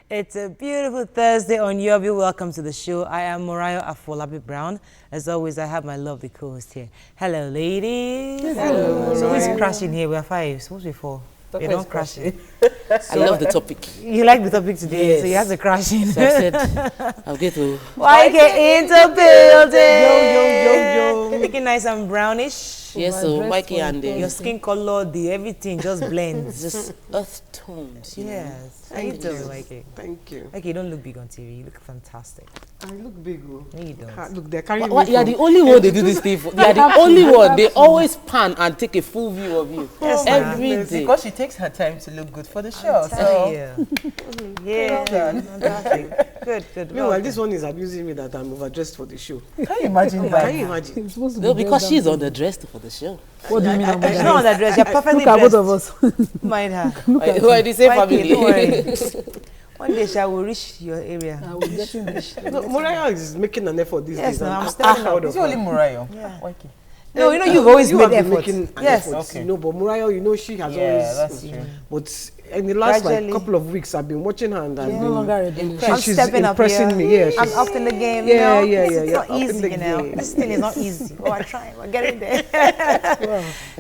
It's a beautiful Thursday on Yobi. Welcome to the show. I am Morayo Afolabi Brown. As always, I have my lovely co-host here. Hello, ladies. Hello. So who's crashing here? We're five. Supposed to be four. You don't crash it. I love the topic. You like the topic today, Yes. so you have to crash in. So I said, I'll get to. Why get into building? Yo. Looking nice and brownish. Yes, so Mikey and Your skin color, everything just blends. just earth tones. You know? Yes. How you doing, Mikey? Thank you. Mikey, you don't look big on TV. You look fantastic. I look big. Oh. No, you don't. Look, they're carrying What, me you are from- the only one they do this thing for. You are the only one. They always pan and take a full view of you. Yes, every ma'am. day. Because she takes her time to look good for the show. Tell So you. Yeah, fantastic. Good. Meanwhile, this one is abusing me that I'm overdressed for the show. can you imagine that? Can you imagine? No, because she's underdressed for the show. What do you mean? She's not on that dress. You're perfectly Look at dressed. both of us. Mind her. Who are the same Mikey, don't family? worry. One day, shall we reach your area? I was getting this. No, Morayo is making an effort these Yes, days. no, I'm I'm stepping proud up. of It's only her. Murayo. Yeah. Okay. No, you know you've always You made have been efforts. making an Yes. effort, Okay. you know, but Morayo, you know, she has Yeah, always. that's true. But in the last Gradually. couple of weeks, I've been watching her and I've No longer been. ready. I'm She's stepping up impressing here. me. Yeah, I'm she's- up in the game. Yeah, you know? yeah, It's yeah, not up in easy, the you know. game. This thing is not easy. Oh, we're trying. We're getting there.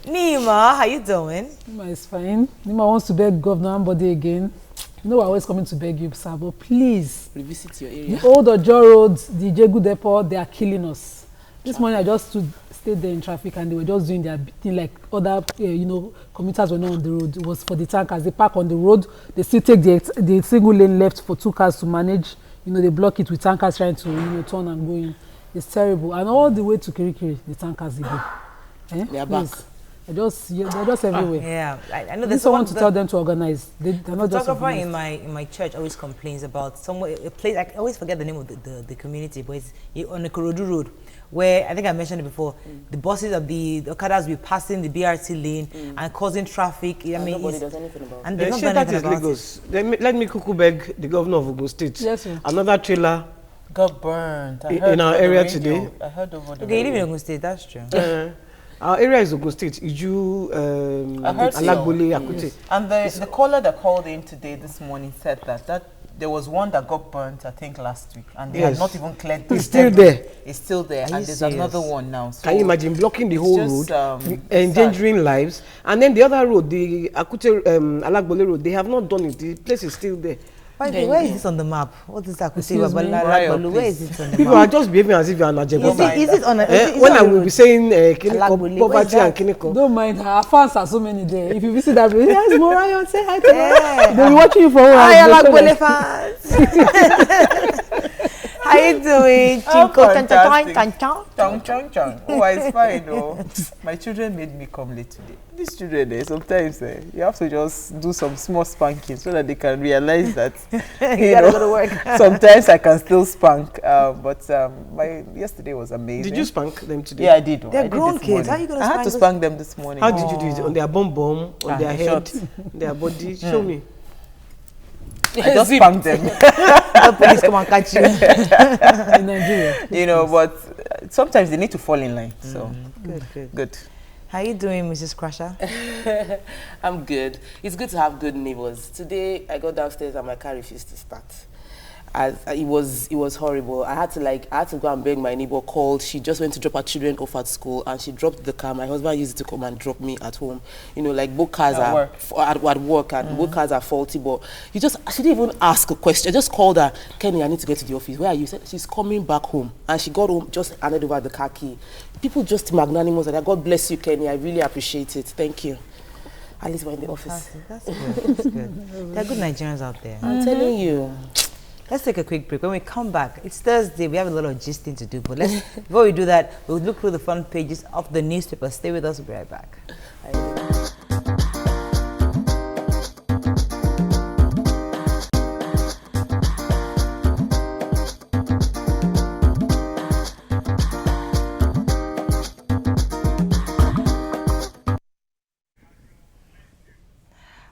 Nima, how you doing? Nima is fine. Nima wants to beg Governor Ambode again. You know we're always coming to beg you, sir, but please. Revisit your The area. old Ojo roads, the Jegu Depot, they are killing us. This morning I just stayed there in traffic and they were just doing their thing like other, commuters were not on the road. It was for the tankers. They park on the road. They still take the single lane left for two cars to manage. They block it with tankers trying to, turn and go in. It's terrible. And all the way to Kirikiri, the tankers again. They are back. They're just everywhere. Yeah, I know There's there's someone to tell them to organize. They're not just photographer organized. in my church always complains about somewhere a place. I always forget the name of the community, but it's on the Korodu Road, where I think I mentioned it before. The buses of the Okadas will be passing the BRT lane and causing traffic. I mean, Nobody does anything about it. and they've not She done that anything is about it. Lagos. Let me cuckoo beg the governor of Ogun State. Yes, sir. Another trailer. Got burnt. I In heard our over the area radio. today. I heard over the Okay, you live in radio. Ogun State. That's true. Our area is Ogun State. Iju, I heard so. Alagbole, Akute. And the caller that called in today this morning said that there was one that got burnt, I think, last week, and they Yes. had not even cleared the It's still debris. there. It's still there, Are you and there's serious? another one now. So Can you imagine blocking the it's whole just, road, endangering lives? And then the other road, the Akute Alagbole road, they have not done it. The place is still there. By the way, where is this on the map? What is that? Excuse me? Babalagbolu? Where is it on the People are map? just behaving as if you are an Is Ajeboba. it on a, is it When on I the will road? be saying Alagbole, where is poverty and that? kiniko. Don't mind her. Our fans are so many there. If you visit that place, yes, Morayo, say hi to her. Yeah. They'll be watching you for a while. Hi, They'll tell Alagbole us. fans. How you doing? Oh, Chinko, chan, chan, fantastic. chan, chan. Chong, chong, chong. Oh, it's fine, though. My children made me come late today. These children, sometimes you have to just do some small spanking so that they can realize that You gotta go to work. sometimes I can still spank. But yesterday was amazing. Did you spank them today? Yeah, I did. They're I did grown this kids. morning. How you gonna I had spank to those- spank them this morning. How did you do it? On their bum, on their head, short. their body? Show me. I just spanked them. The police come and catch you. In Nigeria. But sometimes they need to fall in line. So Good. good. How you doing, Mrs. Crusher? I'm good. It's good to have good neighbors. Today I got downstairs and my car refused to start. It was horrible. I had to go and beg my neighbor. Called. She just went to drop her children off at school and she dropped the car. My husband used it to come and drop me at home. Like both cars At are work. at work and both cars are faulty. But she didn't even ask a question. I just called her. Kenny, I need to get to the office. Where are you? She said she's coming back home. And she got home, just handed over the car key. People just magnanimous. And God bless you, Kenny. I really appreciate it. Thank you. At least we're in the office. That's good. That's good. There are good Nigerians out there. I'm telling you. Let's take a quick break. When we come back, it's Thursday. We have a lot of gisting to do. But before we do that, we'll look through the front pages of the newspaper. Stay with us. We'll be right back.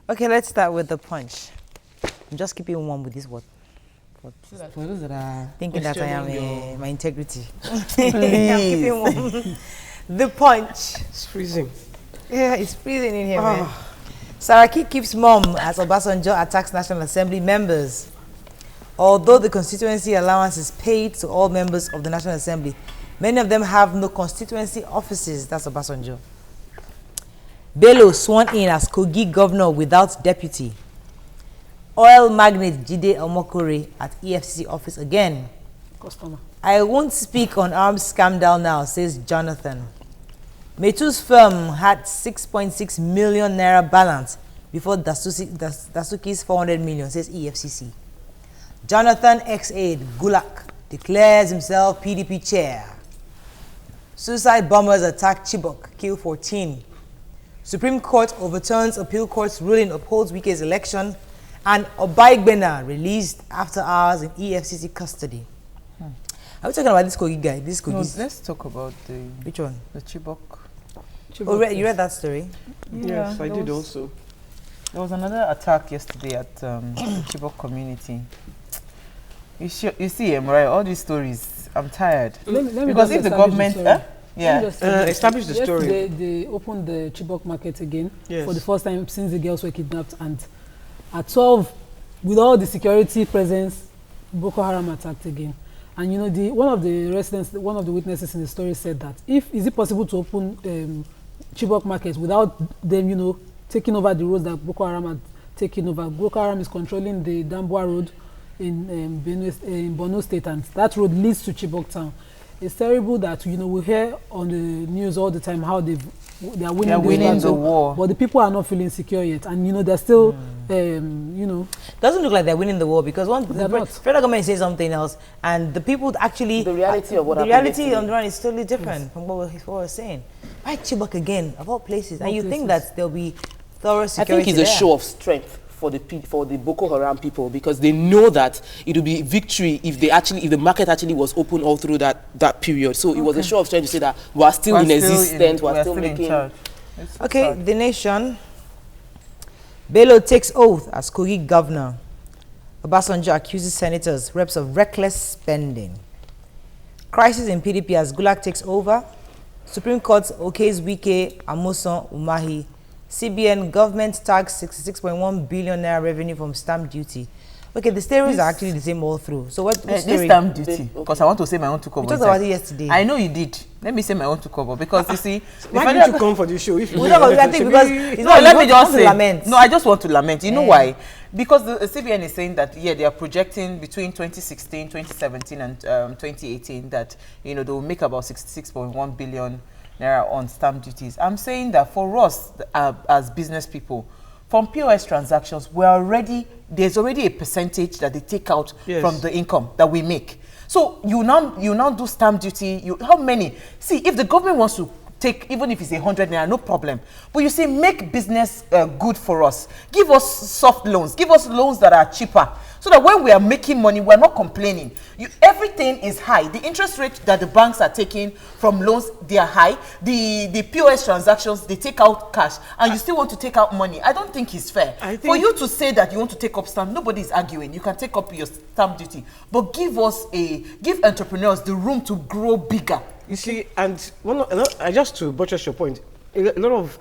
Okay, let's start with the punch. I'm just keeping warm with this word. For those that are thinking that I am my integrity. I'm keeping warm. The punch. It's freezing. Yeah, it's freezing in here, man. Saraki keeps mum as Obasanjo attacks National Assembly members. Although the constituency allowance is paid to all members of the National Assembly, many of them have no constituency offices. That's Obasanjo. Bello sworn in as Kogi governor without deputy. Oil magnate Jide Omokore at EFCC office again. Customer. I won't speak on arms scandal now, says Jonathan. Metu's firm had 6.6 million naira balance before Dasuki's 400 million, says EFCC. Jonathan ex-aide Gulak declares himself PDP chair. Suicide bombers attack Chibok, kill 14. Supreme Court overturns appeal court's ruling, upholds Wike's election, and Obaigbena released after hours in EFCC custody. Are we talking about this Kogi guy? This Kogi? No, let's talk about the... Which one? The Chibok. Oh, you read that story? Yes, I did also. There was another attack yesterday at the Chibok community. You see, right? All these stories, I'm tired. Let me because just if the establish government... Establish the story. Yesterday, they opened the Chibok market again for the first time since the girls were kidnapped. And at 12, with all the security presence, Boko Haram attacked again. And you know, one of the witnesses in the story said that is it possible to open Chibok market without them, you know, taking over the roads that Boko Haram had taken over. Boko Haram is controlling the Damboa road in Borno State, and that road leads to Chibok town. It's terrible that, you know, we hear on the news all the time how they are winning the war, but the people are not feeling secure yet, and you know they're still, you know, doesn't look like they're winning the war, because once the not. federal government says something else, and the people actually The reality of what the happened reality yesterday. on the ground is totally different from what we're saying. Why Chibok again, of all places? And you think places. that there'll be thorough I security think it's a there. show of strength for the Boko Haram people, because they know that it will be victory if the market actually was open all through that period. So it was a show of strength to say that we're still in existence, we're still making. Okay, The Nation. Bello takes oath as Kogi governor. Obasanjo accuses senators, reps of reckless spending. Crisis in PDP as Gulak takes over. Supreme Court okays Wike, Amoson, Umahi. CBN government tags 66.1 billion naira revenue from stamp duty. Okay, the stories are actually the same all through. So what story? This stamp duty, because I want to say my own to cover. We talked about it yesterday. I know you did. Let me say my own to cover, because you see, Why did you come for this show? If you We talk about, I think, because it's no, not, let me just to say. lament. No, I just want to lament. You know why? Because the CBN is saying that they are projecting between 2016, 2017, and 2018 that they will make about 66.1 billion naira on stamp duties. I'm saying that for us as business people, from POS transactions, there's already a percentage that they take out from the income that we make. So you now do stamp duty. How many? See, if the government wants to take, even if it's 100 naira, no problem. But you say, make business good for us. Give us soft loans. Give us loans that are cheaper, so that when we are making money, we're not complaining. Everything is high. The interest rate that the banks are taking from loans, they are high. The POS transactions, they take out cash, and you still want to take out money. I don't think it's fair. For you to say that you want to take up stamp, nobody is arguing. You can take up your stamp duty, but give entrepreneurs the room to grow bigger. You see, and just to buttress your point, a lot of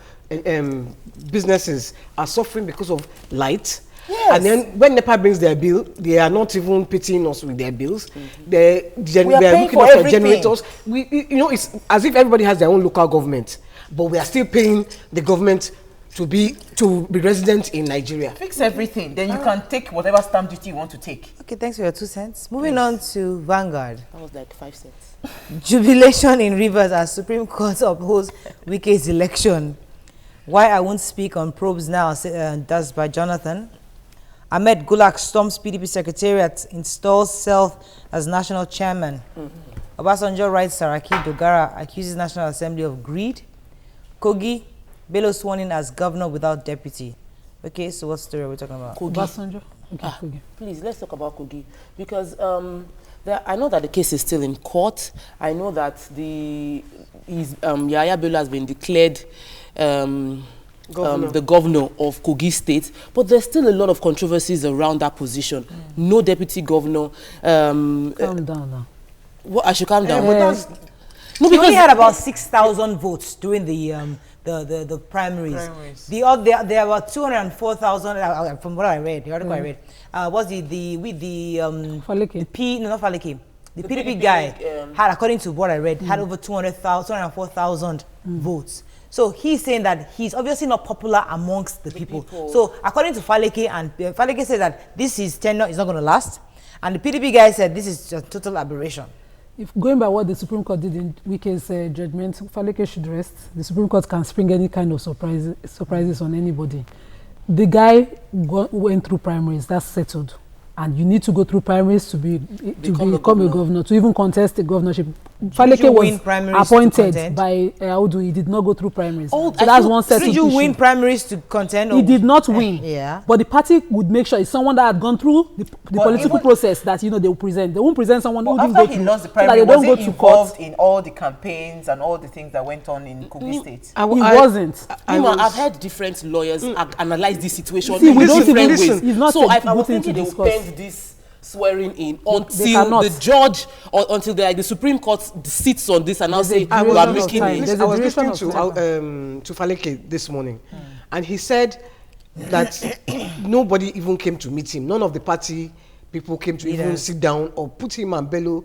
businesses are suffering because of light. Yes. And then when NEPA brings their bill, they are not even pitying us with their bills. They're paying looking for up for everything. generators. It's as if everybody has their own local government, but we are still paying the government to be resident in Nigeria. Fix everything, then you can take whatever stamp duty you want to take. Okay, thanks for your 2 cents. Moving on to Vanguard. That was like 5 cents. Jubilation in Rivers as Supreme Court upholds Wike's election. Why I won't speak on probes now, that's by Jonathan. Ahmed Gulak storms PDP Secretariat, installs self as national chairman. Obasanjo writes Saraki Dogara, accuses National Assembly of greed. Kogi, Bello sworn in as governor without deputy. Okay, so what story are we talking about? Obasanjo. Okay, Kogi. Please, let's talk about Kogi, because I know that the case is still in court. I know that Yahaya Bello has been declared the governor of Kogi State, but there's still a lot of controversies around that position. No deputy governor. Calm down now. What, I should calm down. No, because he had about 6,000 votes during the the primaries. There were 204,000 from what I read. The article I read was the PDP guy had, according to what I read, had over 204,000 votes. So he's saying that he's obviously not popular amongst the people. So according to Faleke, and Faleke said that his tenure is not going to last, and the PDP guy said this is a total aberration. If going by what the Supreme Court did in Wike's judgment, Faleke should rest. The Supreme Court can spring any kind of surprises on anybody. The guy went through primaries, that's settled. And you need to go through primaries to become a governor, to even contest the governorship. Faleke was appointed by Audu. He did not go through primaries. So that's one settled issue. Did you win primaries to contend? He did not win. But the party would make sure it's someone that had gone through the political process that they will present. They won't present someone who didn't go through. After he lost the primary, was he involved in all the campaigns and all the things that went on in Kogi State? He wasn't. I've heard different lawyers analyze this situation in different ways. So I was thinking they will pen this swearing in until the judge or until the Supreme Court sits on this and now say you are making it. I was listening to Faleke this morning, and he said that nobody even came to meet him. None of the party people came to even sit down or put him and Bello,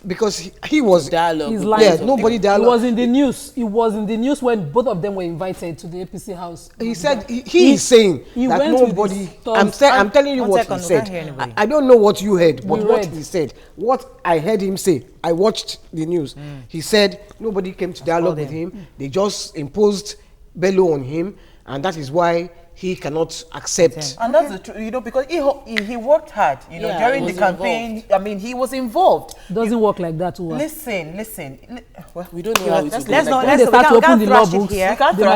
because he was dialogue. Nobody dialogue. It was in the news. It was in the news when both of them were invited to the APC house. He said he is saying that nobody. I'm telling you what he said. I don't know what you heard, but what he said, what I heard him say, I watched the news. He said nobody came to dialogue with him. They just imposed Bello on him, and that is why he cannot accept. And that's the truth, because he worked hard, during the campaign. Involved. I mean, he was involved. Doesn't work like that. Listen. Well, we don't know how it will go. Let's start to open the law books.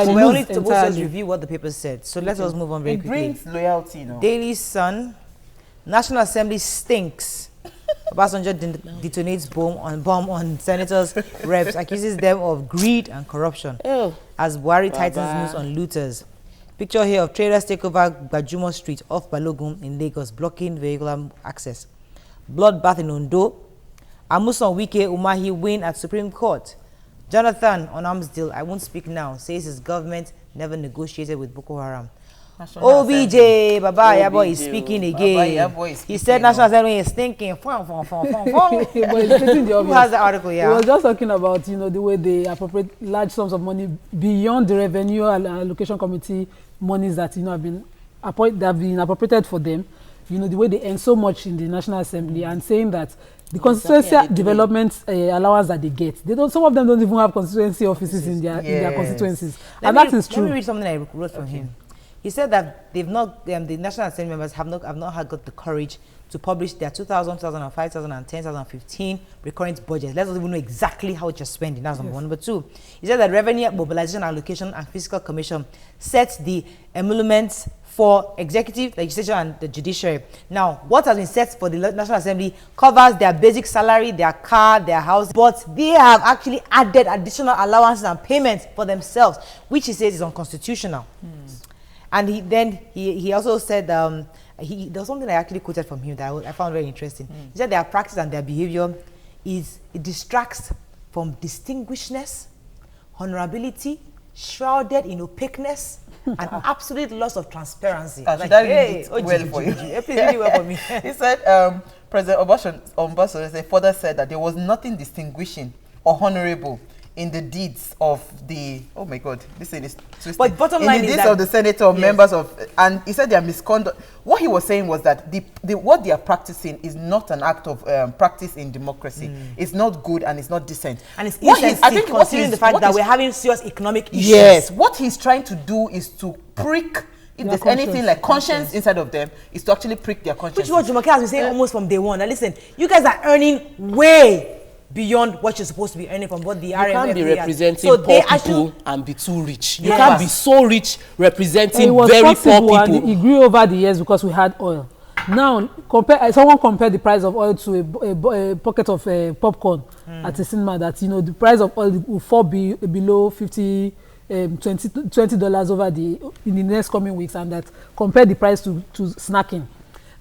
We only to review what the paper said. So let us move on very quickly. It brings loyalty, Daily Sun, National Assembly stinks. Obasanjo detonates bomb on senators, reps, accuses them of greed and corruption. As Buhari tightens news on looters. Picture here of traders take over Gbajumo Street off Balogun in Lagos, blocking vehicular access. Bloodbath in Ondo. Amuson Wike Umahi win at Supreme Court. Jonathan on arms deal, I won't speak now, says his government never negotiated with Boko Haram. OBJ, Baba Yabo is speaking again. He said National Assembly is thinking. Who has the article here? He was just talking about, the way they appropriate large sums of money beyond the revenue allocation committee monies that have been appropriated for them. The way they earn so much in the National Assembly, and saying that the constituency development allowance that they get, some of them don't even have constituency offices in their constituencies, and that is true. Let me read something I wrote from him. He said that they've not, the National Assembly members have not got the courage to publish their 2000, 2005, 2010, 2015 recurrent budgets. Let us even know exactly how much you're spending. That's number one. Number two, he said that Revenue Mobilization Allocation and Fiscal Commission sets the emoluments for executive, legislature, and the judiciary. Now, what has been set for the National Assembly covers their basic salary, their car, their house, but they have actually added additional allowances and payments for themselves, which he says is unconstitutional. And he also said, there was something I actually quoted from him that I found very interesting. He said their practice and their behavior it distracts from distinguishedness, honorability, shrouded in opaqueness, and absolute loss of transparency. Please really well for me. He said, President Obasanjo further said that there was nothing distinguishing or honorable in the deeds of the this thing is twisted. But bottom line in the is deeds that of the senator, members of, and he said their misconduct. What he was saying was that what they are practicing is not an act of practice in democracy. It's not good and it's not decent. And it's insensitive considering the fact that we're having serious economic issues. Yes, what he's trying to do is to prick. If there's anything like conscience inside of them, is to actually prick their conscience. Which is what Jumoke has been saying almost from day one. Now listen, you guys are earning way beyond what you're supposed to be earning from what the RMF. You can't be representing poor people and be too rich. You can't be so rich representing very poor people. And it grew over the years because we had oil. Now, someone compared the price of oil to a pocket of popcorn at a cinema. That the price of oil will fall below $20 in the next coming weeks, and that compare the price to snacking.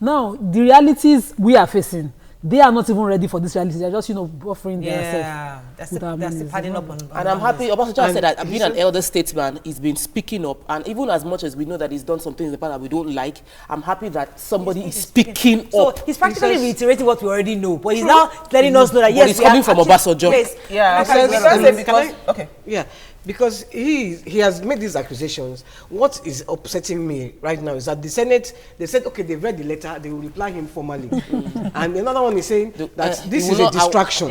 Now, the realities we are facing. they are not even ready for this reality. They're just, you know, buffering themselves. Yeah, that's the padding up on. And I'm happy. Obasanjo said that being an elder statesman, he's been speaking up, and even as much as we know that he's done some things in the past that we don't like, I'm happy that somebody is speaking up. So he's practically reiterating what we already know, but he's now letting us know that yes, he's coming from Obasanjo. Yes, yeah, because okay, yeah. Because he has made these accusations. What is upsetting me right now is that the Senate, they said, okay, they've read the letter, they will reply him formally. And another one is saying that this is a distraction.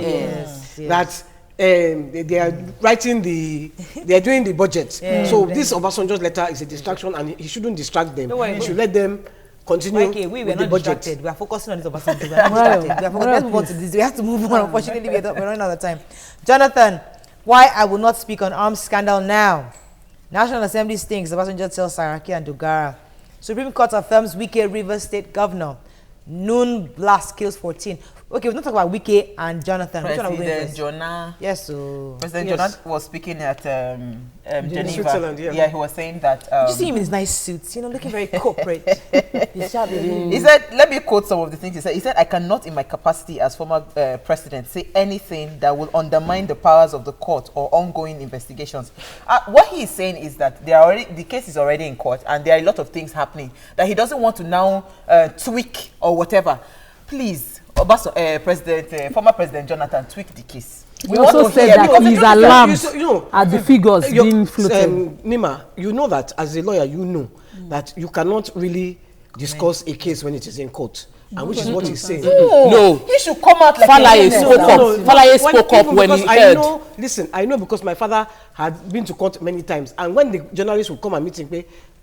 That they are writing they are doing the budget. So this Obasanjo's letter is a distraction and he shouldn't distract them. He should let them continue we with the budget. Distracted. We are focusing on this Obasanjo. We are not distracted. Let's move on to this. We have to move on. Unfortunately, we're running out of time. Jonathan, why I will not speak on arms scandal now. National Assembly stinks. Obasanjo tells Saraki and Dogara. Supreme Court affirms Wike Rivers State Governor. Noon blast kills 14. Okay, we're not talking about Wike and Jonathan. President Jonah. Yes, so President Jonah was speaking at Geneva. Switzerland, yeah, he was saying that. Did you see him in his nice suits? You know, looking very corporate. He said, let me quote some of the things he said. He said, I cannot, in my capacity as former president, say anything that will undermine the powers of the court or ongoing investigations. What he is saying is that the case is already in court and there are a lot of things happening that he doesn't want to now tweak or whatever. Please. Former President Jonathan tweaked the case. We also said that he's alarmed at the figures being floated. Nima, you know that as a lawyer, you know that you cannot really discuss a case when it is in court. And which is what he's saying. No. He should come out like Falaye spoke up when he heard. I know because my father had been to court many times. And when the journalists would come and meet him,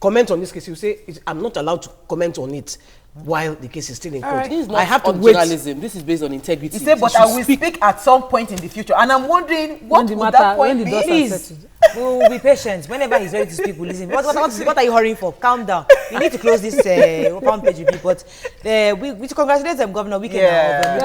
comment on this case, he would say, I'm not allowed to comment on it while the case is still in court. This is not journalism. This is based on integrity. He said, but I will speak at some point in the future. And I'm wondering, what would that point be? Please, we will be patient. Whenever he's ready to speak, we'll listen. What are you hurrying for? Calm down. We need to close this front page review. But we congratulate them, Governor Wike. And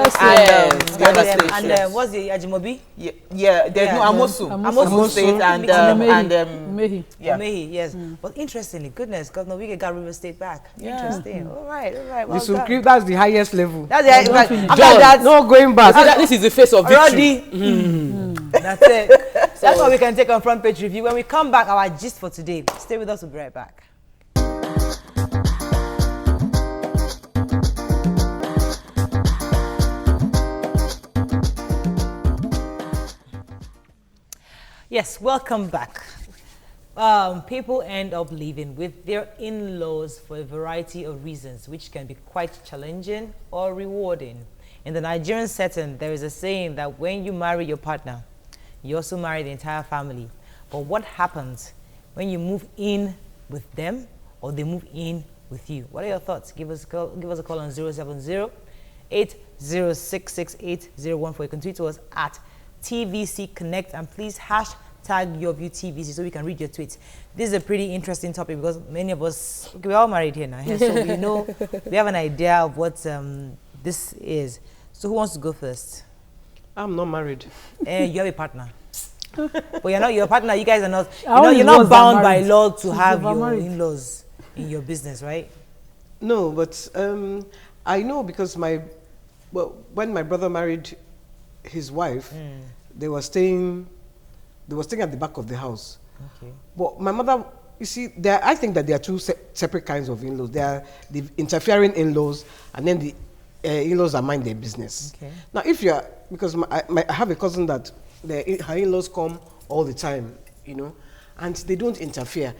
what's the Ajimobi? There's no Amosu State and Mehi. Mehi, yes. But interestingly, goodness, Governor Wike got River State back. Interesting. All right. Well done. That's the highest level. That's the no going back. This is the face of victory. That's it. That's what we can take on front page review. When we come back, our gist for today. Stay with us. We'll be right back. Yes, welcome back. People end up living with their in-laws for a variety of reasons, which can be quite challenging or rewarding. In the Nigerian setting, there is a saying that when you marry your partner, you also marry the entire family. But what happens when you move in with them or they move in with you? What are your thoughts? Give us a call on 070-8066-8014. You can tweet to us at TVC Connect, and please hashtag your view TVC so we can read your tweets. This is a pretty interesting topic because many of us, we're all married here now, so we know, we have an idea of what this is. So who wants to go first? I'm not married. You have a partner. But you're not your partner. You guys are not. You're not bound by law to have your in-laws in your business, right? No, but I know because when my brother married his wife, they were staying at the back of the house. Okay. But my mother, you see, I think that there are two separate kinds of in-laws. There are the interfering in-laws, and then the in-laws that mind their business. Okay. Now, because I have a cousin that her in-laws come all the time, and they don't interfere.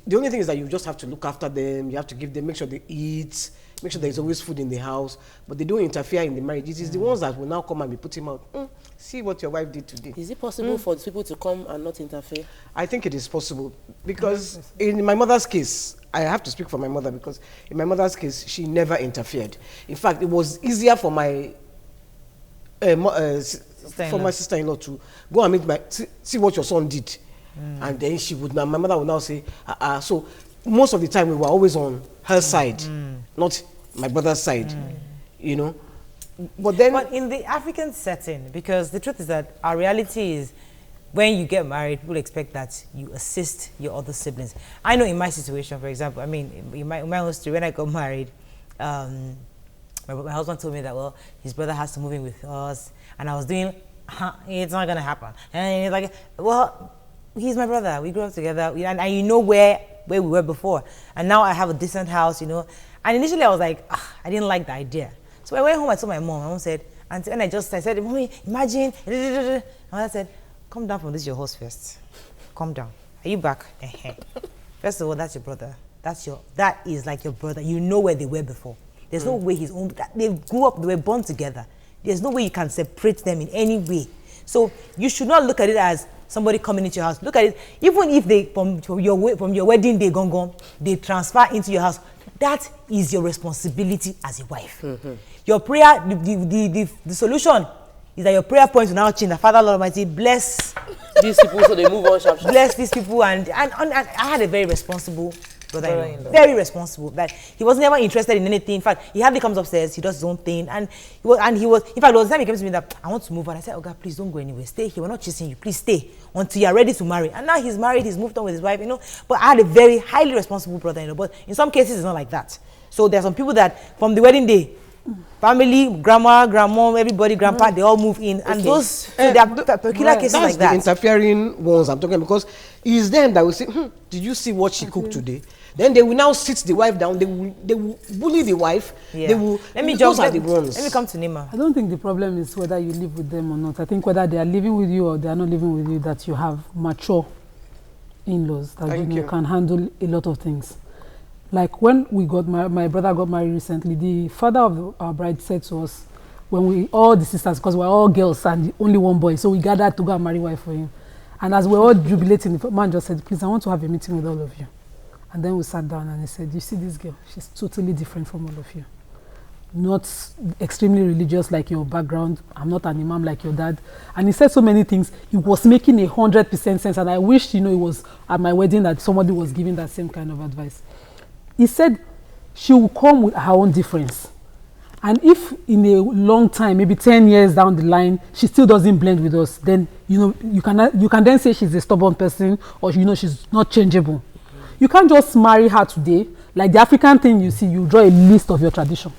The only thing is that you just have to look after them. You have to give them, make sure they eat, make sure there's always food in the house, but they don't interfere in the marriage. It is the ones that will now come and be putting out. See what your wife did today. Is it possible for people to come and not interfere? I think it is possible because in my mother's case, I have to speak for my mother because in my mother's case, she never interfered. In fact, it was easier for my sister-in-law to go and see what your son did. And then my mother would now say, so most of the time we were always on her side, not my brother's side, But in the African setting, because the truth is that our reality is when you get married, people expect that you assist your other siblings. I know in my situation, for example, in my own story, when I got married, my my husband told me that, well, his brother has to move in with us. And I was doing, it's not going to happen. And he's like, well, he's my brother. We grew up together. And you know where we were before. And now I have a decent house, you know. And initially I was like, I didn't like the idea. So I went home, I told my mom. My mom said, and I said, Mommy, imagine. And I said, come down from this your house first. Calm down. Are you back? First of all, that's your brother. That is like your brother. You know where they were before. There's no way they grew up, they were born together. There's no way you can separate them in any way. So you should not look at it as somebody coming into your house. Look at it, even if they, from your wedding day gone, they transfer into your house, that is your responsibility as a wife. Your prayer, the solution is that your prayer point will now change. The Father, Lord Almighty, bless these people so they move on sharp. Bless these people. And I had a very responsible brother-in-law. Very responsible. That he was never interested in anything. In fact, he hardly comes upstairs. He does his own thing. And he was. In fact, there was a time he came to me that I want to move on. I said, oh God, please don't go anywhere. Stay here. We're not chasing you. Please stay until you're ready to marry. And now he's married. He's moved on with his wife. You know. But I had a very highly responsible brother-in-law. But in some cases, it's not like that. So there are some people that from the wedding day, family, grandma, everybody, grandpa, they all move in. And those, so there are peculiar cases like that. That's the interfering ones I'm talking about, because it's them that will say, did you see what she cooked today? Then they will now sit the wife down. They will bully the wife. Yeah. They will. Let me come to Nima. I don't think the problem is whether you live with them or not. I think whether they are living with you or they are not living with you, that you have mature in-laws that you can handle a lot of things. Like when we got my brother got married recently, the father of our bride said to us, when we all the sisters, because we're all girls and only one boy, so we gathered to go and marry wife for him. And as we're all jubilating, the man just said, please, I want to have a meeting with all of you. And then we sat down and he said, you see this girl? She's totally different from all of you. Not extremely religious like your background. I'm not an imam like your dad. And he said so many things. It was making 100% sense. And I wished, it was at my wedding that somebody was giving that same kind of advice. He said she will come with her own difference. And if in a long time, maybe 10 years down the line, she still doesn't blend with us, then, you can then say she's a stubborn person or, she's not changeable. You can't just marry her today. Like the African thing you see, you draw a list of your tradition.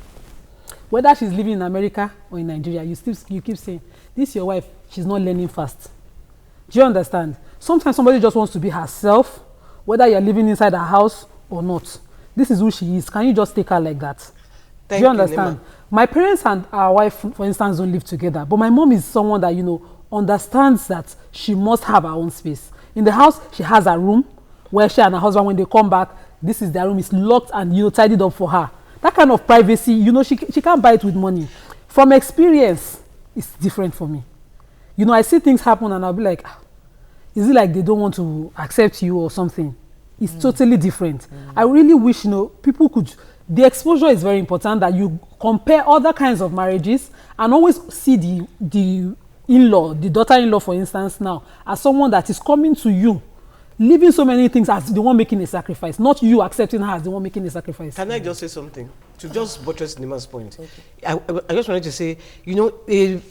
Whether she's living in America or in Nigeria, you keep saying, this your wife, she's not learning fast. Do you understand? Sometimes somebody just wants to be herself, whether you're living inside her house or not. This is who she is. Can you just take her like that? Do you understand? My parents and our wife, for instance, don't live together. But my mom is someone that, understands that she must have her own space. In the house, she has a room where she and her husband, when they come back, this is their room, it's locked and, tidied up for her. That kind of privacy, she can't buy it with money. From experience, it's different for me. I see things happen and I'll be like, is it like they don't want to accept you or something? It's totally different. I really wish, people could, the exposure is very important, that you compare other kinds of marriages and always see the in-law, the daughter-in-law, for instance, now, as someone that is coming to you, leaving so many things as the one making a sacrifice, not you accepting her as the one making a sacrifice. Can I just say something? To just buttress Nima's point. Okay. I just wanted to say, the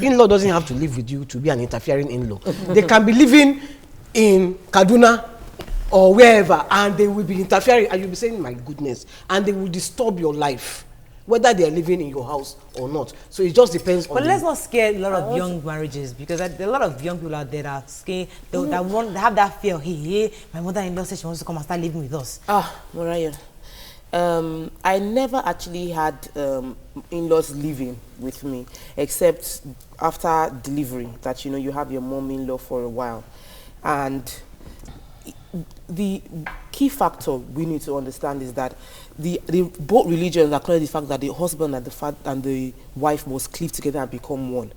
in-law doesn't have to live with you to be an interfering in-law. They can be living in Kaduna or wherever, and they will be interfering, and you'll be saying, my goodness, and they will disturb your life, whether they are living in your house or not. So it just depends on. But let's not scare a lot of young marriages, because there are a lot of young people out there that are scared, that have that fear. Hey, my mother-in-law says she wants to come and start living with us. Mariah, I never actually had in-laws living with me, except after delivery, that you have your mom-in-law for a while. And the key factor we need to understand is that the both religions acknowledge the fact that the husband and the wife must cleave together and become one.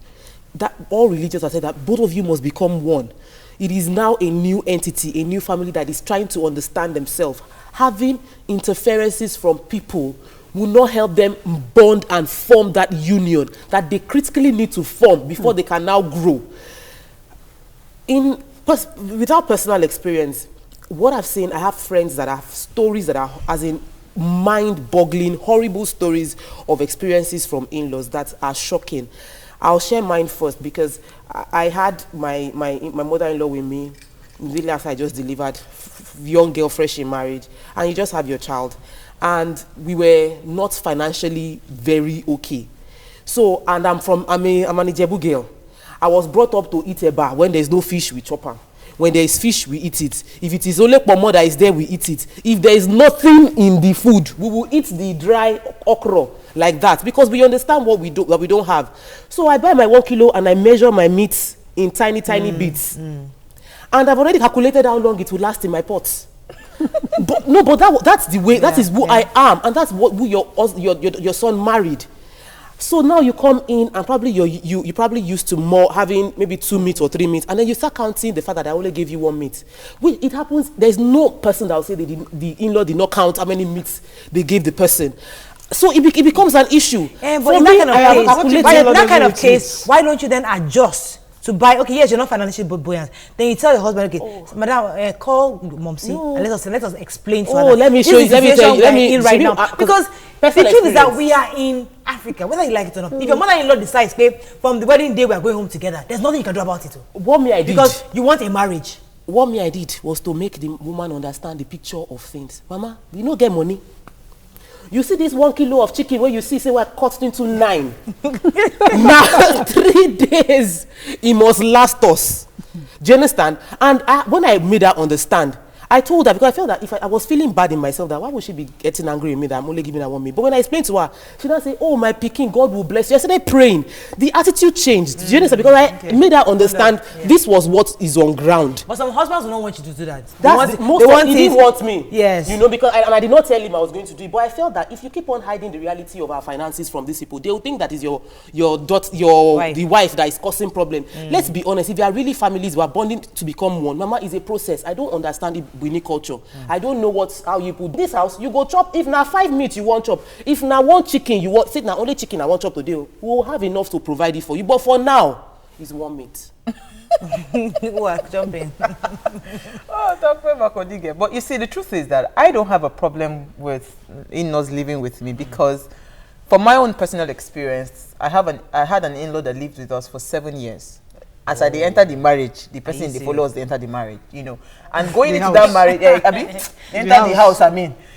That all religions have said that both of you must become one. It is now a new entity, a new family that is trying to understand themselves. Having interferences from people will not help them bond and form that union that they critically need to form before they can now grow. Without personal experience, what I've seen, I have friends that have stories that are, as in mind-boggling, horrible stories of experiences from in-laws that are shocking. I'll share mine first, because I had my mother-in-law with me immediately after I just delivered, young girl, fresh in marriage, and you just have your child. and we were not financially very okay. So, and I'm an Ijebu girl. I was brought up to eat eba. When there's no fish, we chop am. When there is fish, we eat it. If it is only pomo that is there, we eat it. If there is nothing in the food, we will eat the dry okra like that, because we understand what we don't have. So I buy my 1 kilo and I measure my meat in tiny bits. And I've already calculated how long it will last in my pot. but that's the way, that is who I am, and that's who your son married. So now you come in and probably you probably used to more having maybe 2 meat or 3 meat, and then you start counting the fact that I only gave you 1 meat. Well, it happens. There's no person that will say the in-law did not count how many meats they gave the person. So it becomes an issue. But in that kind of case, why don't you then adjust to buy? Okay, yes, you're not financially buoyant. Then you tell your husband, okay, madam, call Momsi and let us explain to her. Let me show you. Let me tell you. Let me right now, because the truth is that we are in Africa, whether you like it or not. If your mother-in-law decides, babe, from the wedding day we are going home together, there's nothing you can do about it. What me I did, because you want a marriage. What me I did was to make the woman understand the picture of things. Mama, we no get money. You see this 1 kilo of chicken where you see, say, we're cut into 9. Now, 3 days, it must last us. Do you understand? And when I made her understand, I told her, because I felt that if I was feeling bad in myself, that why would she be getting angry with me that I'm only giving her 1 meal? But when I explained to her, she now say, oh, my Peking, God will bless you. I started praying. The attitude changed. Do you understand? Because I made her understand this was what is on ground. But some husbands do not want you to do that. He didn't want me. Yes. You know, because I did not tell him I was going to do it. But I felt that if you keep on hiding the reality of our finances from these people, they will think that is the wife that is causing problem. Let's be honest. If you are really families who are bonding to become one, mama, is a process. I don't understand it. We need culture. I don't know how you put this house. You go chop. If now 5 meat you want chop. If now 1 chicken you want, say now only chicken I want chop today. We will have enough to provide it for you. But for now, it's 1 meat. Work, jump in. But you see, the truth is that I don't have a problem with in-laws living with me, because from my own personal experience, I had an in-law that lived with us for 7 years. As I entered the marriage, the person they follow us, they enter the marriage, you know. And going into that marriage, enter the house,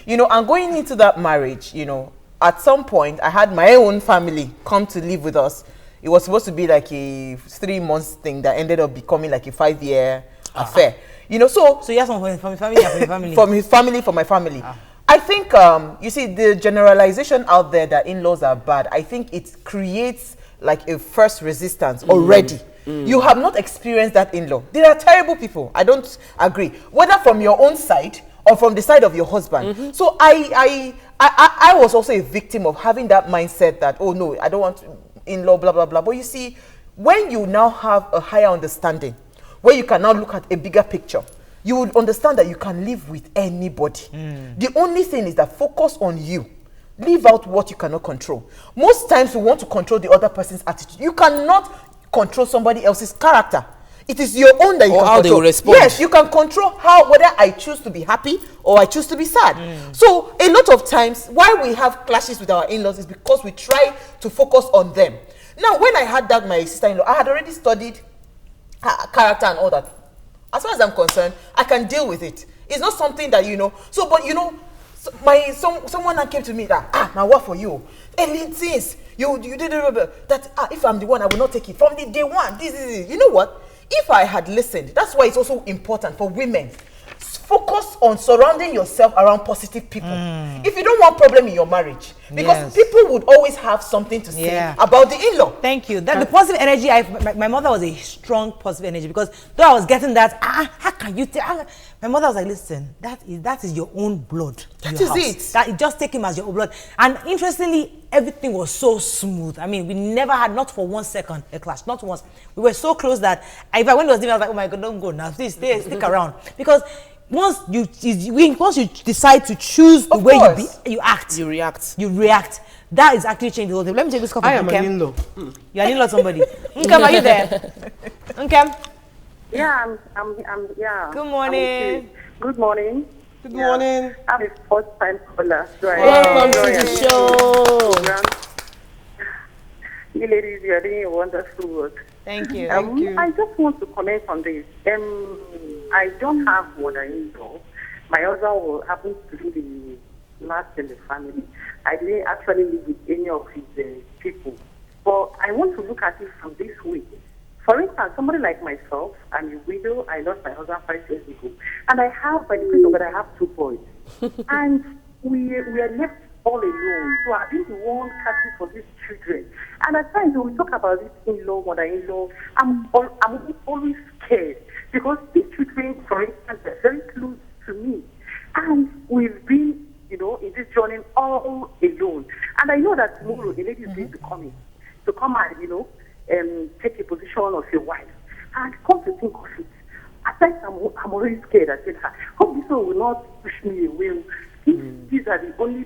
you know, and going into that marriage, you know, at some point, I had my own family come to live with us. It was supposed to be like a 3 months thing that ended up becoming like a 5-year affair, you know. So you have someone from his family, from your family? From his family, from my family. I think, you see, the generalization out there that in-laws are bad, I think it creates like a first resistance already. You have not experienced that in-law. They are terrible people. I don't agree. Whether from your own side or from the side of your husband. So I was also a victim of having that mindset that, oh no, I don't want in-law, blah, blah, blah. But you see, when you now have a higher understanding, where you can now look at a bigger picture, you would understand that you can live with anybody. The only thing is that focus on you. Leave out what you cannot control. Most times we want to control the other person's attitude. You cannot control somebody else's character. It is your own that you can control. How they will respond. Yes, you can control whether I choose to be happy or I choose to be sad. So a lot of times why we have clashes with our in-laws is because we try to focus on them. Now, when I had that, my sister-in-law, I had already studied her character and all that. As far as I'm concerned, I can deal with it. It's not something that, you know. So, but you know, someone came to me that, my work for you. And since you did that, if I'm the one, I will not take it from the day one. This is, you know what? If I had listened, that's why it's also important for women. Focus on surrounding yourself around positive people. If you don't want problem in your marriage, because people would always have something to say about the in-law. Thank you. That the positive energy. My mother was a strong positive energy, because though I was getting that, how can you tell? My mother was like, listen, that is your own blood. That is it. That just take him as your own blood. And interestingly, everything was so smooth. I mean, we never had, not for 1 second, a clash. Not once. We were so close that if I went to the I was like, oh my God, don't go now. Please stick around. Because once you decide to choose the way you act, you react. That is actually changing the whole thing. Let me take this coffee. I am an in-law. You're an in-law somebody. Nkem, are you there? Nkem? Yeah, I'm yeah. Good morning. Good morning. Good morning. I'm a first-time caller. So welcome to the show. You ladies, you are doing a wonderful work. Thank you. Thank you. I just want to comment on this. I don't have mother-in-law. My husband will happen to be last in the family. I didn't actually live with any of his people. But I want to look at it from this way. For instance, somebody like myself, I'm a widow. I lost my husband 5 years ago. And I have, by the grace of God, I have 2 boys. And we are left all alone. So I've been the one catching for these children. And at times when we talk about this in-law, mother-in-law, I'm always scared. Because these children, for instance, are very close to me. And we've been, in this journey all alone. And I know that tomorrow a lady is going to come in. To come and, take a position of your wife. And come to think of it. At times I'm already scared. I said, hope this one will not push me away. These are the only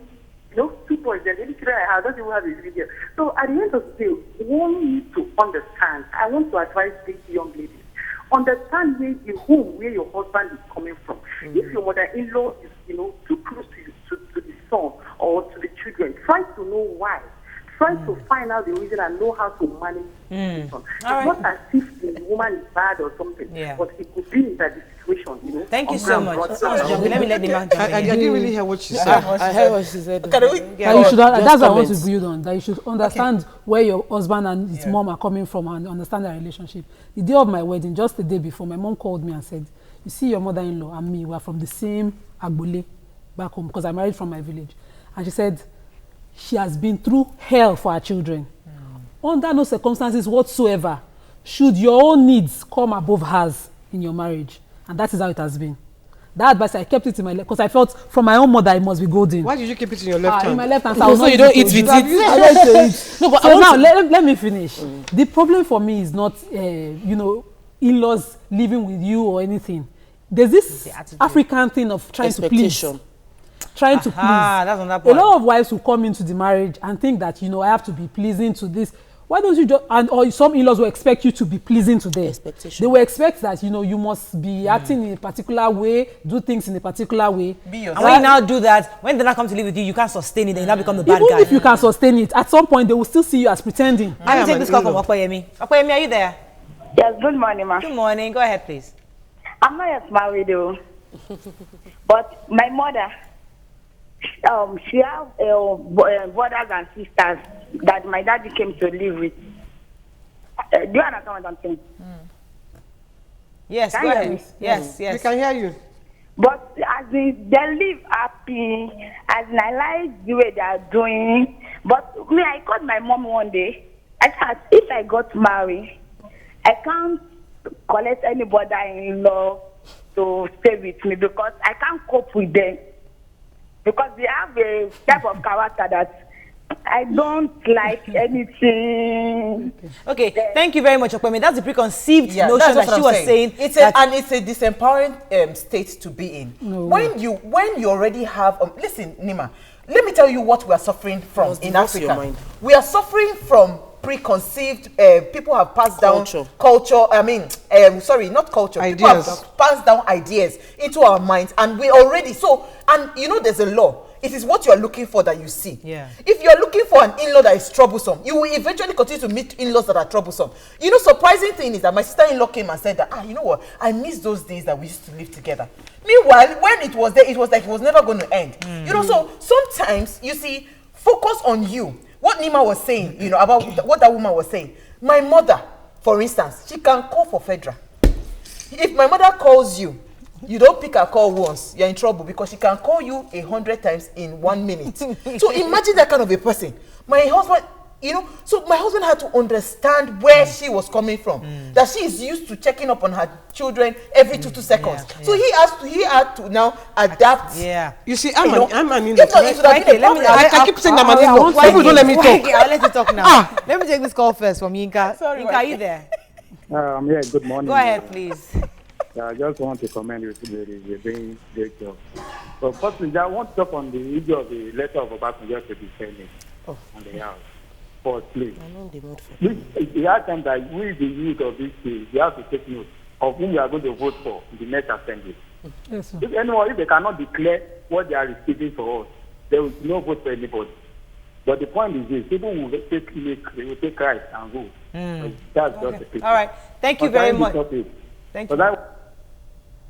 2 boys. The only children I have, doesn't even have a video. So at the end of the day, one needs to understand. I want to advise these young ladies. Understand where your husband is coming from. If your mother-in-law is, too close to the son or to the children, try to know why. Try to find out the reason and know how to manage the situation. It's not as if the woman is bad or something, but it could be that the situation, Thank you so much. Let me let the man jump in. I didn't really hear what she said. I heard what she said. That's what I want to build on. That you should understand where your husband and his mom are coming from and understand their relationship. The day of my wedding, just the day before, my mom called me and said, you see your mother-in-law and me, we are from the same Agbole back home because I married from my village. And she said, she has been through hell for her children. Under no circumstances whatsoever should your own needs come above hers in your marriage. And that is how it has been. That advice, I kept it in my left because I felt from my own mother it must be golden. Why did you keep it in your left hand? In my left hand. So you don't eat with it? I don't eat. No, but so now, let me finish. The problem for me is not, in-laws living with you or anything. There's this African thing of trying to please. Trying to please. That's on that A point. lot of wives will come into the marriage and think that, I have to be pleasing to this. Why don't you just, or some in-laws will expect you to be pleasing to them. Expectation. They will expect that, you must be acting in a particular way, do things in a particular way. And when you now do that, when they now come to live with you, you can't sustain it, then you now become the bad guy. Even if you can sustain it, at some point they will still see you as pretending. Let me take this call from Okoyemi. Okoyemi, are you there? Yes, good morning, ma. Good morning. Go ahead, please. I'm not yet married, though. But my mother, she has brothers and sisters that my daddy came to live with. Do you understand what I'm saying? Yes, go ahead. Yes. We can hear you. But as they live happy, as I like the way they are doing. But me, I called my mom one day. I said, if I got married, I can't collect any brother-in-law to stay with me because I can't cope with them. Because they have a type of character that I don't like anything. Okay, thank you very much, Okwemi. That's the preconceived notion that she was saying. It's a disempowering state to be in. When you already have, listen, Nima, let me tell you what we are suffering from in Africa. We are suffering from preconceived, people have passed down culture, not culture, ideas. People have passed down ideas into our minds, and we already, there's a law. It is what you are looking for that you see. Yeah. If you are looking for an in-law that is troublesome, you will eventually continue to meet in-laws that are troublesome. Surprising thing is that my sister-in-law came and said that, you know what, I miss those days that we used to live together. Meanwhile, when it was there, it was like it was never going to end. So sometimes, you see, focus on you. What Nima was saying, about what that woman was saying. My mother, for instance, she can call for federal. If my mother calls you, you don't pick her call once, you're in trouble because she can call you 100 times in 1 minute. So imagine that kind of a person. My husband, so my husband had to understand where she was coming from. That she is used to checking up on her children every 2 seconds. So he had to now adapt. Yeah. You see, I'm an in-law. I keep saying I'm an in-law. People don't let me talk. I'll let you talk now. Let me take this call first from Yinka. Sorry, Yinka, are you there? Yeah, good morning. Go ahead, please. I just want to commend you today. You're doing a great job. But firstly, I want to talk on the issue of the letter of Obasanjo to be sent on the house. Firstly, the time that we, the youth of this state, we have to take note of whom we are going to vote for in the next assembly. Yes, if they cannot declare what they are receiving for us, there will be no vote for anybody. But the point is this: people will take Christ and go. That's just the picture. All right. Thank you very much. Thank you.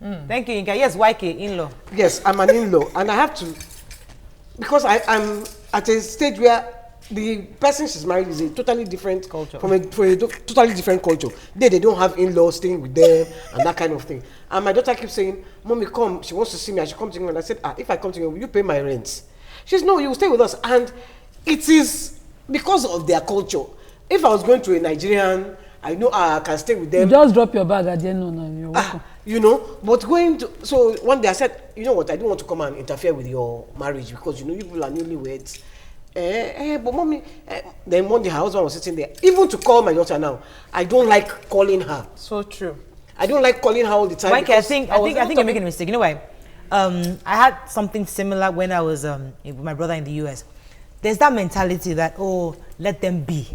Thank you, Inka. Yes, YK, in-law. Yes, I'm an in-law, and I have to because I'm at a stage where the person she's married is a totally different culture, from a totally different culture. They don't have in-laws staying with them and that kind of thing. And my daughter keeps saying, "Mommy, come." She wants to see me. And she comes to me, and I said, "If I come to you, will you pay my rent?" She says, "No, you will stay with us." And it is because of their culture. If I was going to a Nigerian, I know I can stay with them. You just drop your bag at the end. No, you're welcome. You know, but so one day I said, "You know what? I don't want to come and interfere with your marriage because you people are newlyweds." But mommy, then one day her husband was sitting there. Even to call my daughter now, I don't like calling her. So true. I don't like calling her all the time. Mike, I think you're making a mistake. You know why? I had something similar when I was with my brother in the US. There's that mentality that, oh, let them be.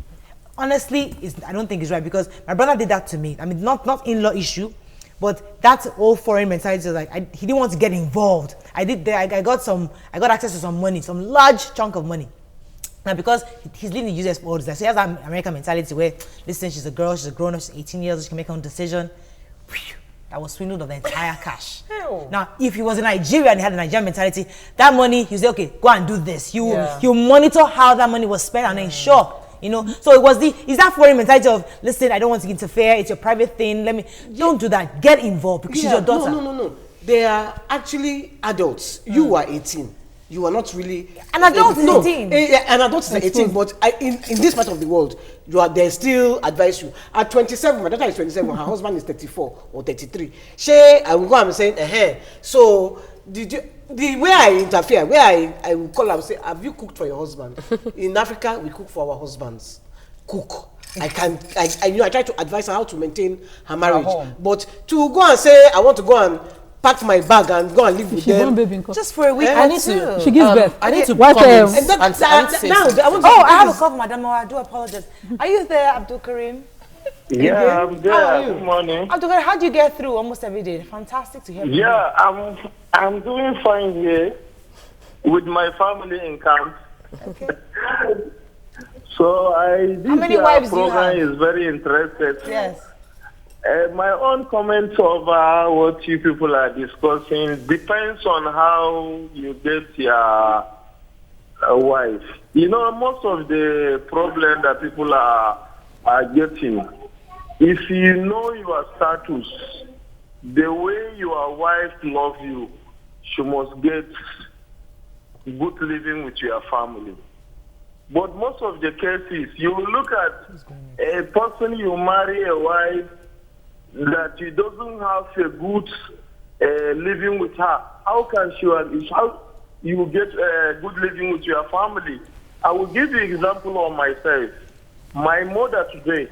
Honestly, I don't think it's right, because my brother did that to me. I mean, not in-law issue, but that old foreign mentality was like, he didn't want to get involved. I got access to some money, some large chunk of money. Now, because he's living in the US for all this, so he has that American mentality where, listen, she's a girl, she's a grown-up, she's 18 years, she can make her own decision. I was swindled of the entire cash. Ew. Now, if he was in Nigeria and he had a Nigerian mentality, that money, you say, okay, go and do this. You monitor how that money was spent and ensure, you know. So is that foreign mentality of, listen, I don't want to interfere, it's your private thing, don't do that. Get involved because she's your daughter. No. They are actually adults. You are 18. You are not really an adult is 18. An adult is 18, but in this part of the world, they still advise you. At 27, my daughter is 27, her husband is 34 or 33. I will go and say, so the way I interfere, where I will call her and say, have you cooked for your husband? In Africa, we cook for our husbands. Cook. I try to advise her how to maintain her marriage. But to go and say, I want to go and pack my bag and go and live with them just for a week. I need to. She gives birth. I need to watch I have a call from Madam. I do apologize. Are you there, Abdul Karim? Yeah, I'm there. How are you? Good morning. Abdul Karim, how do you get through almost every day? Fantastic to hear from you. Yeah, I'm doing fine here with my family in camp. Okay. So how many wives do you have? Is very interested. Yes. My own comments over what you people are discussing depends on how you get your wife. You know, most of the problem that people are getting, if you know your status, the way your wife loves you, she must get good living with your family. But most of the cases, you look at a person, you marry a wife that he doesn't have a good living with her. How can how you get good living with your family? I will give you an example of myself. My mother today,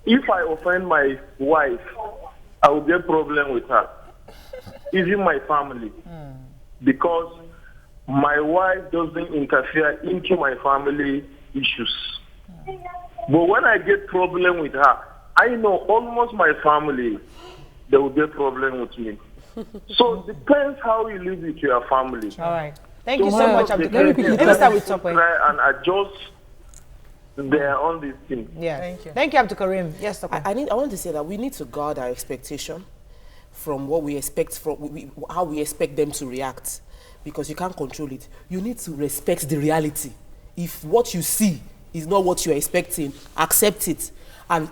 if I offend my wife, I will get problem with her, even my family, because my wife doesn't interfere into my family issues. But when I get problem with her, I know almost my family, they will get problem with me. So it depends how you live with your family. All right. Thank you so much, Abdul Karim. Let me start with Tokwe. Try and adjust their own this thing. Yeah. Thank you, Abdul Karim. Yes, Tokwe. I want to say that we need to guard our expectation from what we expect, how we expect them to react, because you can't control it. You need to respect the reality. If what you see is not what you're expecting, accept it and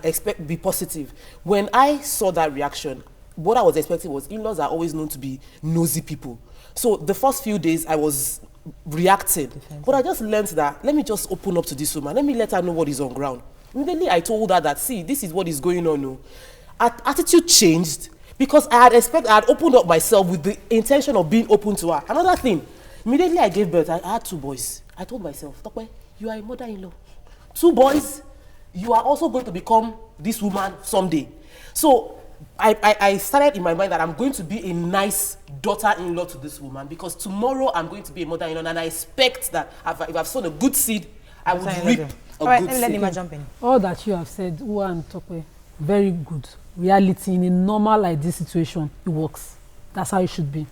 be positive. When I saw that reaction, what I was expecting was, in-laws are always known to be nosy people. So the first few days I was reacting, but I just learned that, let me just open up to this woman. Let me let her know what is on ground. Immediately I told her that, see, this is what is going on. No. Attitude changed because I had opened up myself with the intention of being open to her. Another thing, immediately I gave birth, I had 2 boys. I told myself, Tokwe, you are a mother-in-law. 2 boys, you are also going to become this woman someday. So I started in my mind that I'm going to be a nice daughter-in-law to this woman, because tomorrow I'm going to be a mother-in-law, and I expect that if I've sown a good seed, I will reap a good seed. Let Nima jump in. All that you have said, Uwa and Tokwe, very good. Reality, in a normal like this situation, it works. That's how it should be.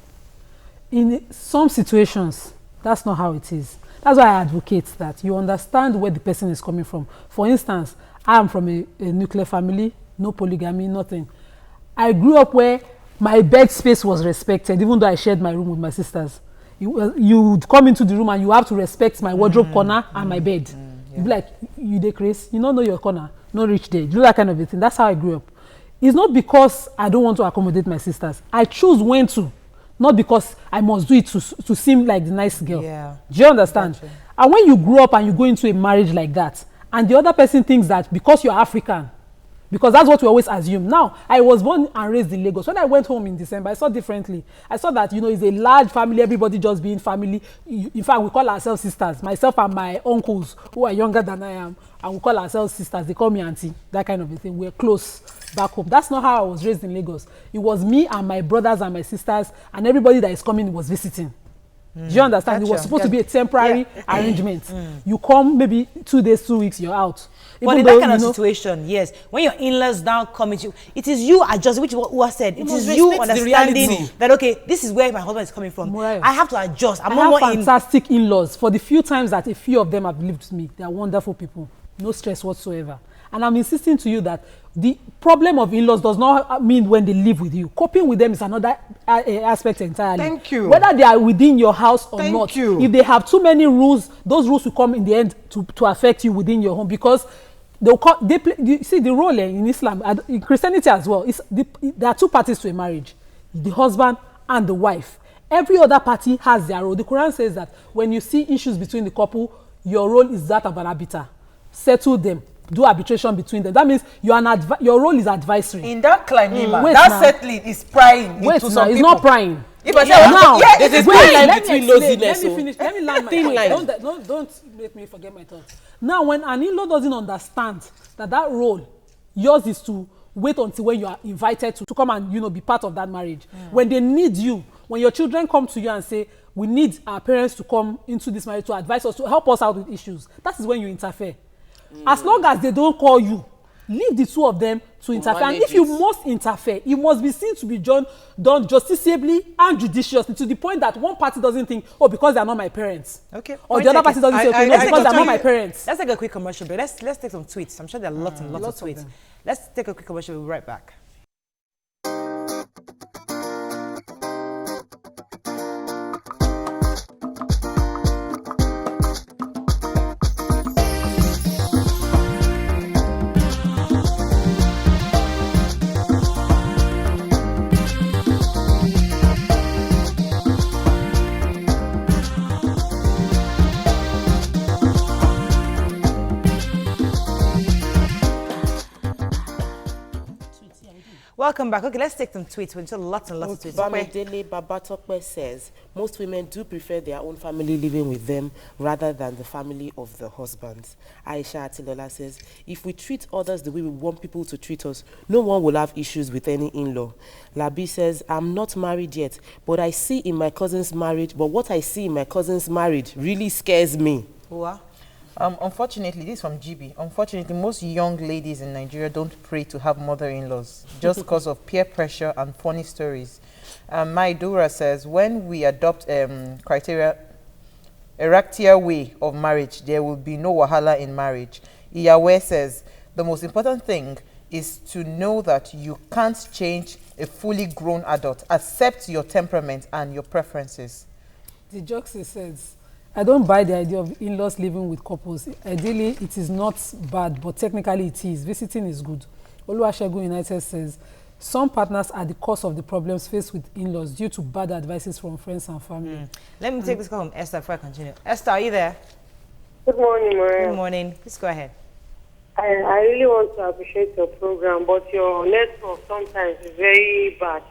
In some situations, that's not how it is. That's why I advocate that you understand where the person is coming from. For instance, I am from a nuclear family, no polygamy, nothing. I grew up where my bed space was respected, even though I shared my room with my sisters. you come into the room and you have to respect my wardrobe corner and my bed. You be like, you dey craze, you don't know your corner, not reach there. You do that kind of a thing. That's how I grew up. It's not because I don't want to accommodate my sisters. I choose when to, not because I must do it to seem like the nice girl. Yeah. Do you understand? Gotcha. And when you grow up and you go into a marriage like that, and the other person thinks that because you're African, because that's what we always assume. Now, I was born and raised in Lagos. When I went home in December, I saw differently. I saw that, you know, it's a large family, everybody just being family. In fact, we call ourselves sisters. Myself and my uncles, who are younger than I am, and we call ourselves sisters. They call me auntie, that kind of a thing. We're close back home. That's not how I was raised in Lagos. It was me and my brothers and my sisters, and everybody that is coming was visiting. Do you understand? Gotcha. It was supposed to be a temporary arrangement. You come maybe 2 days, 2 weeks, you're out. But in that kind of situation, yes, when your in-laws now come into you, it is you adjusting, which what Uwa said. It is you understanding that, okay, this is where my husband is coming from. Right. I have to adjust. I have fantastic in-laws. For the few times that a few of them have lived with me, they are wonderful people. No stress whatsoever. And I'm insisting to you that the problem of in-laws does not mean when they live with you. Coping with them is another aspect entirely. Thank you. Whether they are within your house or Thank not. you. If they have too many rules, those rules will come in the end to affect you within your home, because they play, you see the role in Islam, in Christianity as well. There are two parties to a marriage, the husband and the wife. Every other party has their role. The Quran says that when you see issues between the couple, your role is that of an arbiter. Settle them. Do arbitration between them. That means your role is advisory. In that climate, that settling is prying into some people. It's not prying. If I say now, there's a thin line between nosiness. Let me finish. Let me land my point. Don't make me forget my thoughts. Now, when an in-law doesn't understand that role, yours is to wait until when you are invited to come and be part of that marriage. When they need you, when your children come to you and say, we need our parents to come into this marriage to advise us, to help us out with issues, that is when you interfere. As long as they don't call you, leave the two of them to interfere. And if you must interfere, it must be seen to be done justiciably and judiciously, to the point that one party doesn't think, oh, because they're not my parents. Okay. Or the other party doesn't say, okay, no, because they're not my parents. Let's take a quick commercial break. Let's take some tweets. I'm sure there are lots and lots of tweets. Let's take a quick commercial. We'll be right back. Welcome back. Okay, let's take some tweets. We've got lots and lots of tweets. Bamidele Babatokwe says, most women do prefer their own family living with them rather than the family of the husband. Aisha Atilola says, if we treat others the way we want people to treat us, no one will have issues with any in-law. Labi says, I'm not married yet, but what I see in my cousin's marriage really scares me. Wow. Unfortunately, this is from GB. Unfortunately, most young ladies in Nigeria don't pray to have mother-in-laws just because of peer pressure and funny stories. Maidura says, when we adopt criteria, Erectia way of marriage, there will be no wahala in marriage. Iyawe says, the most important thing is to know that you can't change a fully grown adult. Accept your temperament and your preferences. The Joxy says, I don't buy the idea of in-laws living with couples. Ideally, it is not bad, but technically it is. Visiting is good. Oluwasegun United says, some partners are the cause of the problems faced with in-laws due to bad advices from friends and family. Let me take this call from Esther before I continue. Esther, are you there? Good morning, Maria. Good morning. Please go ahead. I really want to appreciate your program, but your network sometimes is very bad.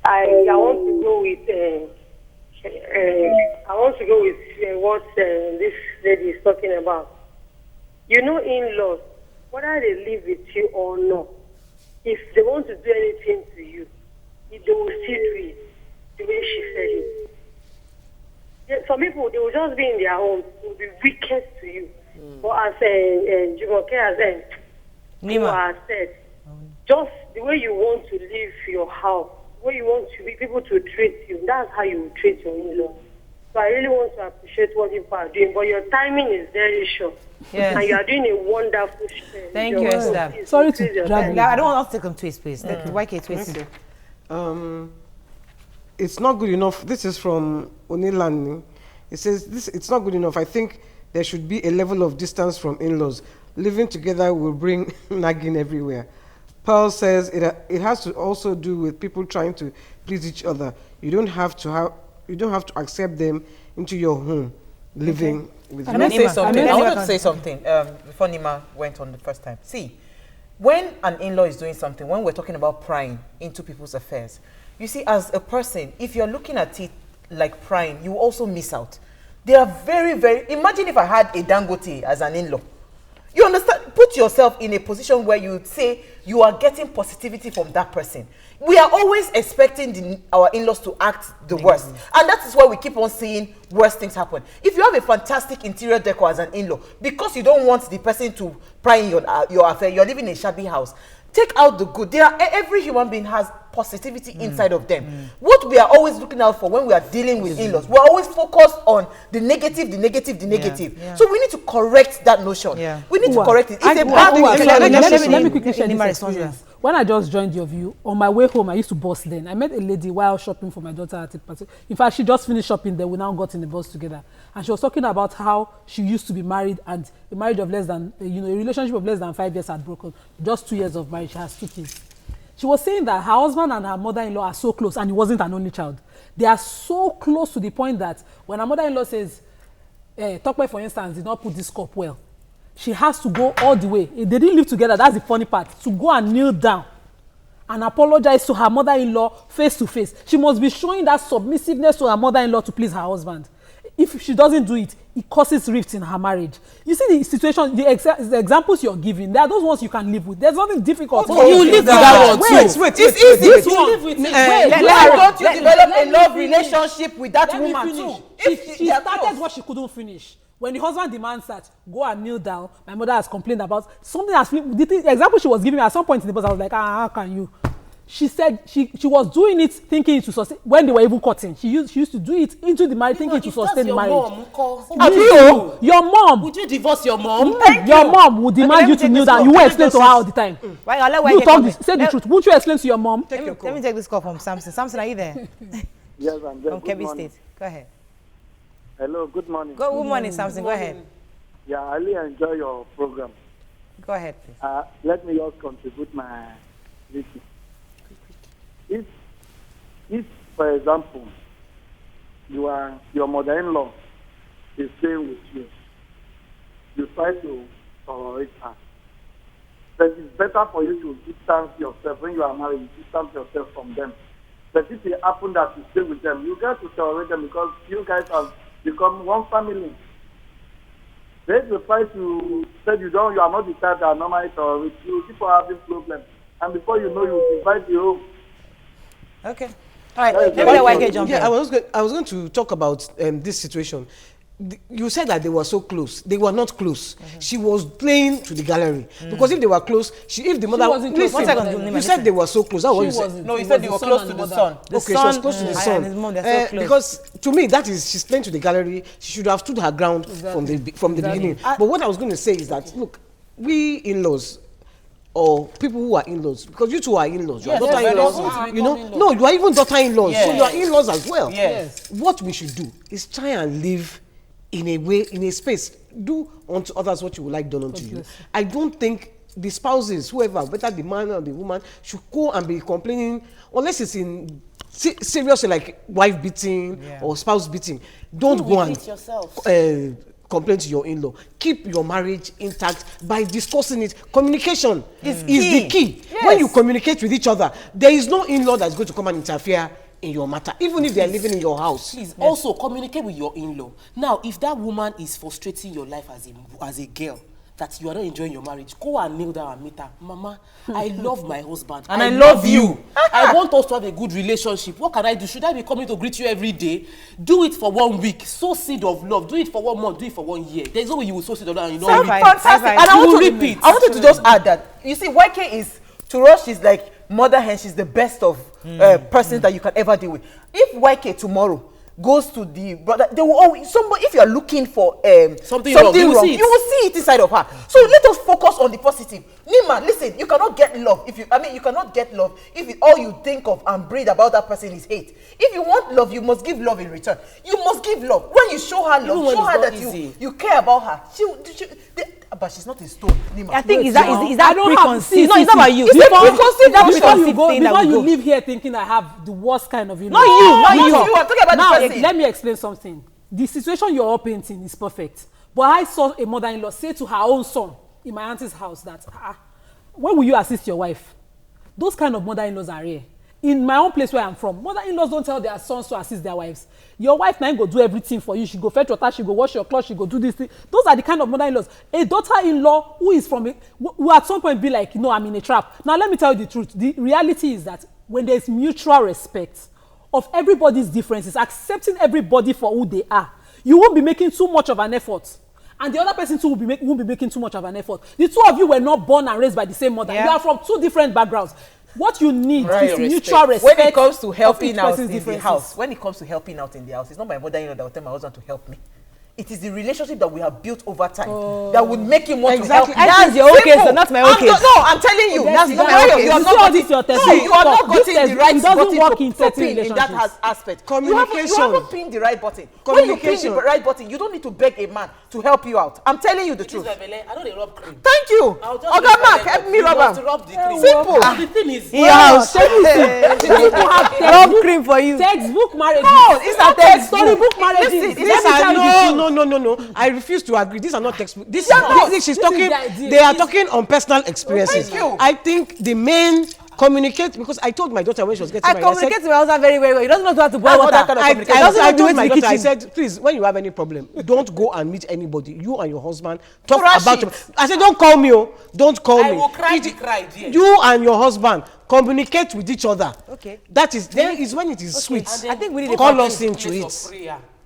I want to go with what this lady is talking about. You know, in-laws, whether they live with you or not, if they want to do anything to you, they will still do it the way she said it. Some people, they will just be in their homes, they will be wicked to you. But as Jumoke has said, just the way you want to live your house, the way you want to be people to treat you, that's how you will treat your in-law. So I really want to appreciate what you are doing, but your timing is very short. Yes. And you are doing a wonderful show. Thank you, Esther. Sorry to drag you. I don't want to take some tweets, please. YK tweets. it's not good enough. This is from Onilani. It says, it's not good enough. I think there should be a level of distance from in-laws. Living together will bring nagging everywhere. Pearl says it has to also do with people trying to please each other. You don't have to accept them into your home living with you. Can I say something? I wanted to say something before Nima went on the first time. See, when an in-law is doing something, when we're talking about prying into people's affairs, you see, as a person, if you're looking at it like prying, you also miss out. They are very, very... Imagine if I had a Dangote as an in-law. You understand? Put yourself in a position where you would say you are getting positivity from that person. We are always expecting our in-laws to act the worst. And that is why we keep on seeing worse things happen. If you have a fantastic interior decor as an in-law, because you don't want the person to pry in your affair, you're living in a shabby house, take out the good. Every human being has positivity inside of them. What we are always looking out for when we are dealing with in-laws, we're always focused on the negative. So we need to correct that notion. We need to correct it. It's a bad thing. Let me quickly share this experience. When I just joined your view, on my way home, I used to bus then. I met a lady while shopping for my daughter at a party. In fact, she just finished shopping there. We now got in the bus together. And she was talking about how she used to be married, and a marriage of less than, a relationship of less than 5 years had broken. Just 2 years of marriage, she has 2 kids. She was saying that her husband and her mother-in-law are so close, and he wasn't an only child. They are so close to the point that when her mother-in-law says, Tokwe, for instance, did not put this cup well, she has to go all the way. They didn't live together, that's the funny part, to go and kneel down and apologize to her mother-in-law face to face. She must be showing that submissiveness to her mother-in-law to please her husband. If she doesn't do it, it causes rifts in her marriage. You see the situation, the examples you're giving, they are those ones you can live with. There's nothing difficult. You live with that one too. Wait. It's easy. This to live with it. Why don't you develop a love relationship with that woman too? She started what she couldn't finish. When the husband demands that, go and kneel down, my mother has complained about something. The example she was giving me at some point in the bus, I was like, how can you? She said she was doing it thinking it to sustain, when they were even cutting. She used to do it into the marriage thinking to sustain the marriage. Your mom. Would you divorce your mom? Your mom would demand you to kneel down. You will explain to her all the time. You talk this. Say the truth. Won't you explain to your mom? Let me take this call from Samson. Samson, are you there? Yes, I'm there. From Kebbi State. Go ahead. Hello, good morning. Good morning, Samson. Go ahead. Yeah, I really enjoy your program. Go ahead, please. Let me just contribute my little. If, for example, your mother-in-law is staying with you, you try to tolerate her. But it's better for you to distance yourself. When you are married, you distance yourself from them. But if it happens that you stay with them, you get to tolerate them because you guys have become one family. Then you try to say you are not the type that normally tolerate you. People are having problems. And before you know, you divide the home. Okay. All right. Let me jump in. I was going to talk about this situation. You said that they were so close. They were not close. She was playing to the gallery because if they were close, if the mother wasn't close. One second, you said they were so close. That was what you said. No, you said they were close to the son. Okay, she was close to the son. And his mom, they're so close. Because to me, that is, she's playing to the gallery. She should have stood her ground from the beginning. But what I was going to say is that look, we in-laws, or people who are in-laws, because you two are in-laws, you are daughter-in-laws, no, you are even daughter-in-laws, so you are in-laws as well. Yes. What we should do is try and live in a space. Do unto others what you would like done unto you. I don't think the spouses, whoever, whether the man or the woman, should go and be complaining, unless it's in seriously like wife beating or spouse beating. Don't go and complain to your in-law. Keep your marriage intact by discussing it. Communication is the key. Yes. When you communicate with each other, there is no in-law that's going to come and interfere in your matter, even if they are living in your house. Please also communicate with your in-law. Now, if that woman is frustrating your life as a girl, that you are not enjoying your marriage, go and kneel down and meet her. Mama, I love my husband. And I love you. I want us to have a good relationship. What can I do? Should I be coming to greet you every day? Do it for 1 week. Sow seed of love. Do it for 1 month. Do it for 1 year. There's no way you will sow seed of love and you know fantastic. And I wanted to just add that. You see, YK is, to us, she's like mother hen. She's the best of persons that you can ever deal with. If YK tomorrow goes to the brother, they will always, somebody, if you are looking for something wrong, you will see it inside of her. So let us focus on the positive. Nima, listen, you cannot get love if you cannot get love if all you think of and breathe about that person is hate. If you want love, you must give love in return. You must give love. When you show her love, show her that you care about her. But she's not a stone. Nima. I think is that preconceived? No, it's not about you. Before you leave here thinking I have the worst kind of, Not you. I'm talking about now, the person. let me explain something. The situation you're all painting is perfect. But I saw a mother-in-law say to her own son in my auntie's house that, when will you assist your wife? Those kind of mother-in-laws are rare. In my own place where I'm from, mother-in-laws don't tell their sons to assist their wives. Your wife now go do everything for you. She go fetch water, she go wash your clothes, she go do this thing. Those are the kind of mother-in-laws. A daughter-in-law who is from who at some point be like, no, I'm in a trap. Now let me tell you the truth. The reality is that when there's mutual respect of everybody's differences, accepting everybody for who they are, you won't be making too much of an effort. And the other person too won't be making too much of an effort. The two of you were not born and raised by the same mother. Yeah. You are from two different backgrounds. What you need is mutual respect. When it comes to helping out in the house, it's not my mother-in-law that will tell my husband to help me. It is the relationship that we have built over time that would make him want to help me. That's your own case, so not my own case. No, I'm telling you. That's not my own case. You are not getting the right button to pin in that aspect. Communication. You haven't pinned the right button. When you pin the right button, you don't need to beg a man to help you out. I'm telling you the truth. I know they rub cream. Thank you. Oga Mark, help me rub him. Simple. The thing is, rub cream for you. Textbook marriage. No, it's not textbook. Storybook marriages. No. I refuse to agree. These are not textbook. They are talking on personal experiences. Thank you. I think the main communicate, because I told my daughter when she was getting married. I communicate to my husband very, very well. He doesn't know how to boil water. I told my daughter, I said, please, when you have any problem, don't go and meet anybody. You and your husband talk about it. I said, don't call me. Don't call me. I will cry the cry, dear. You and your husband communicate with each other. Okay. That is, then is when it is sweet. I think we need to call us into it.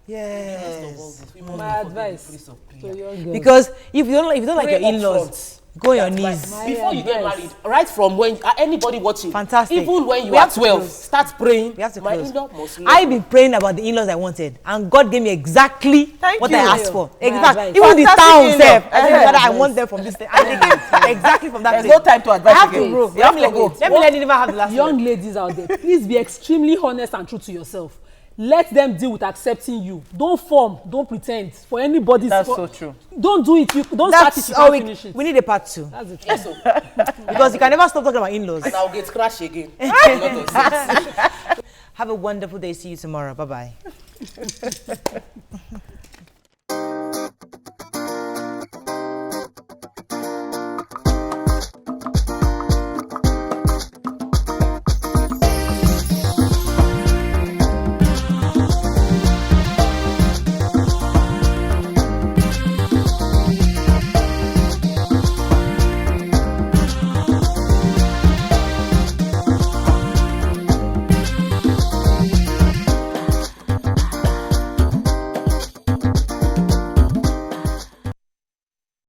Yes. My advice to young girls. Because if you don't like your in-laws, go on your knees. Before you get married, right from when anybody watching, fantastic. Even when you are 12, start praying. We have to my close. in-law must love I've been praying about the in-laws I wanted, and God gave me exactly what I asked for. Exactly. Even the town self, I said that I want them from this thing, and they came exactly from that place. There's no time to advise I have again. to grow. Let me let Niva have the last Young ladies out there, please be extremely honest and true to yourself. Let them deal with accepting you. Don't form, don't pretend for anybody's. That's so true. Don't do it. Don't start it. You can't finish it. We need a part 2. That's the truth. Because you can never stop talking about in-laws. and I'll get crashed again. Have a wonderful day. See you tomorrow. Bye-bye.